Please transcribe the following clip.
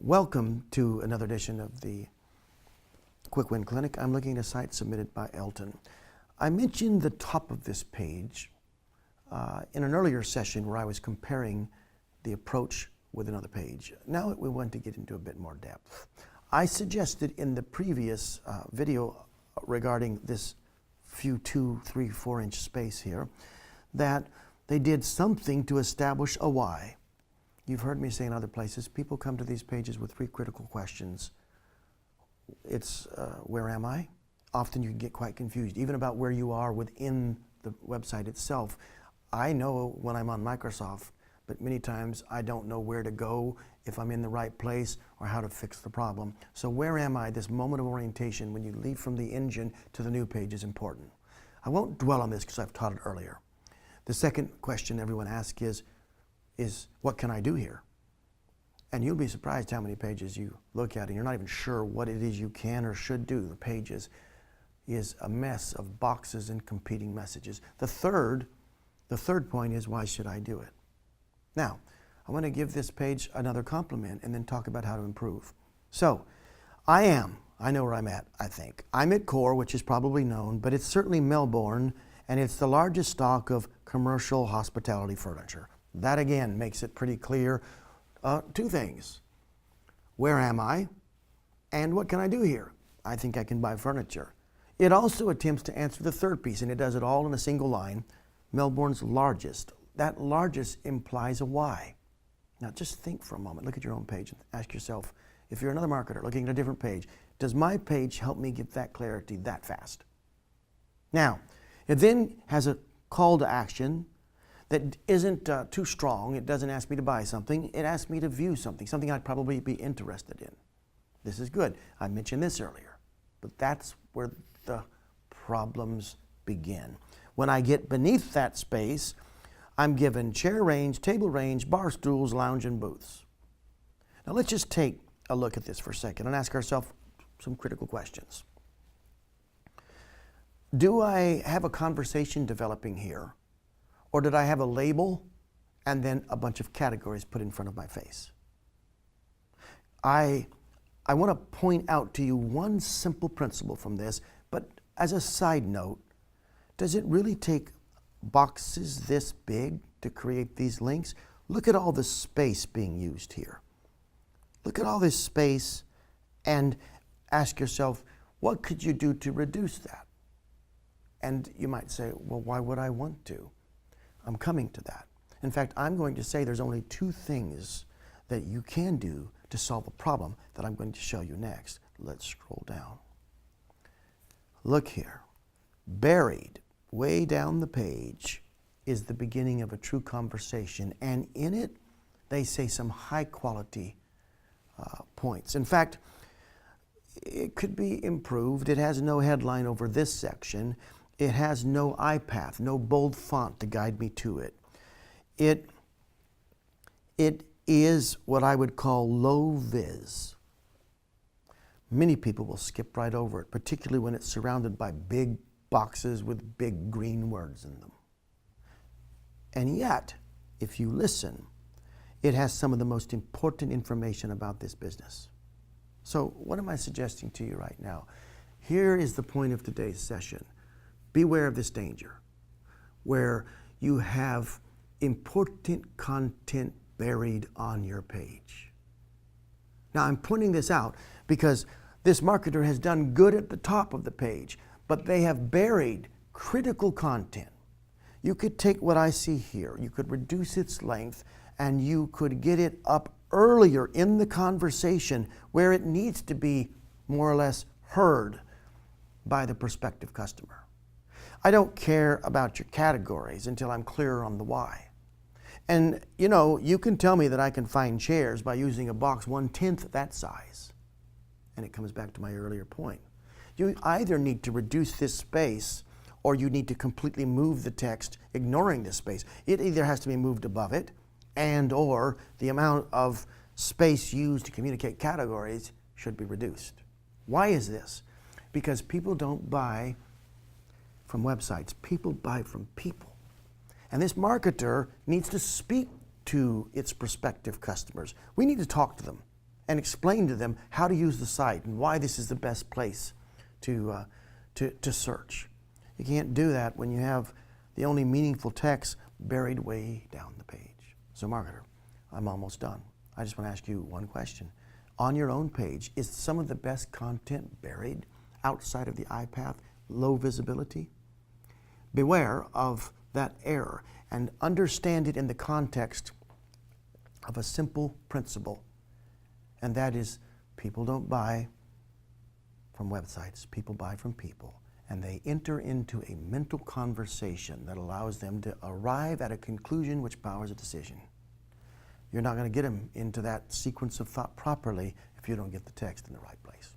Welcome to another edition of the Quick Win Clinic. I'm looking at a site submitted by Elton. I mentioned the top of this page in an earlier session where I was comparing the approach with another page. Now we want to get into a bit more depth. I suggested in the previous video regarding this few 2, 3, 4 inch space here that they did something to establish a why. You've heard me say in other places, people come to these pages with 3 critical questions. It's, where am I? Often you can get quite confused, even about where you are within the website itself. I know when I'm on Microsoft, but many times I don't know where to go, if I'm in the right place, or how to fix the problem. So where am I? This moment of orientation when you leave from the engine to the new page is important. I won't dwell on this because I've taught it earlier. The second question everyone asks is what can I do here? And you'll be surprised how many pages you look at and you're not even sure what it is you can or should do. The page is a mess of boxes and competing messages. The third point is, why should I do it? Now, I want to give this page another compliment and then talk about how to improve. So, I know where I'm at, I think. I'm at Core, which is probably known, but it's certainly Melbourne, and it's the largest stock of commercial hospitality furniture. That again makes it pretty clear. 2 things. Where am I? And what can I do here? I think I can buy furniture. It also attempts to answer the third piece, and it does it all in a single line. Melbourne's largest. That largest implies a why. Now just think for a moment. Look at your own page and ask yourself, if you're another marketer looking at a different page, does my page help me get that clarity that fast? Now, it then has a call to action that isn't too strong. It doesn't ask me to buy something. It asks me to view something I'd probably be interested in. This is good. I mentioned this earlier, but that's where the problems begin. When I get beneath that space, I'm given chair range, table range, bar stools, lounge, and booths. Now let's just take a look at this for a second and ask ourselves some critical questions. Do I have a conversation developing here? Or did I have a label and then a bunch of categories put in front of my face? I want to point out to you one simple principle from this, but as a side note, does it really take boxes this big to create these links? Look at all the space being used here. Look at all this space and ask yourself, what could you do to reduce that? And you might say, well, why would I want to? I'm coming to that. In fact, I'm going to say there's only 2 things that you can do to solve a problem that I'm going to show you next. Let's scroll down. Look here. Buried way down the page is the beginning of a true conversation, and in it they say some high quality points. In fact, it could be improved. It has no headline over this section. It has no eye path, no bold font to guide me to it. It is what I would call low vis. Many people will skip right over it, particularly when it's surrounded by big boxes with big green words in them. And yet, if you listen, it has some of the most important information about this business. So what am I suggesting to you right now? Here is the point of today's session. Beware of this danger, where you have important content buried on your page. Now, I'm pointing this out because this marketer has done good at the top of the page, but they have buried critical content. You could take what I see here, you could reduce its length, and you could get it up earlier in the conversation where it needs to be more or less heard by the prospective customer. I don't care about your categories until I'm clearer on the why. And you know, you can tell me that I can find chairs by using a box 1/10 that size. And it comes back to my earlier point. You either need to reduce this space or you need to completely move the text ignoring this space. It either has to be moved above it and or the amount of space used to communicate categories should be reduced. Why is this? Because people don't buy from websites. People buy from people. And this marketer needs to speak to its prospective customers. We need to talk to them. and explain to them how to use the site and why this is the best place to search. You can't do that when you have the only meaningful text buried way down the page. So marketer, I'm almost done. I just want to ask you one question. On your own page, is some of the best content buried outside of the iPath, low visibility? Beware of that error and understand it in the context of a simple principle, and that is people don't buy from websites, people buy from people, and they enter into a mental conversation that allows them to arrive at a conclusion which powers a decision. You're not going to get them into that sequence of thought properly if you don't get the text in the right place.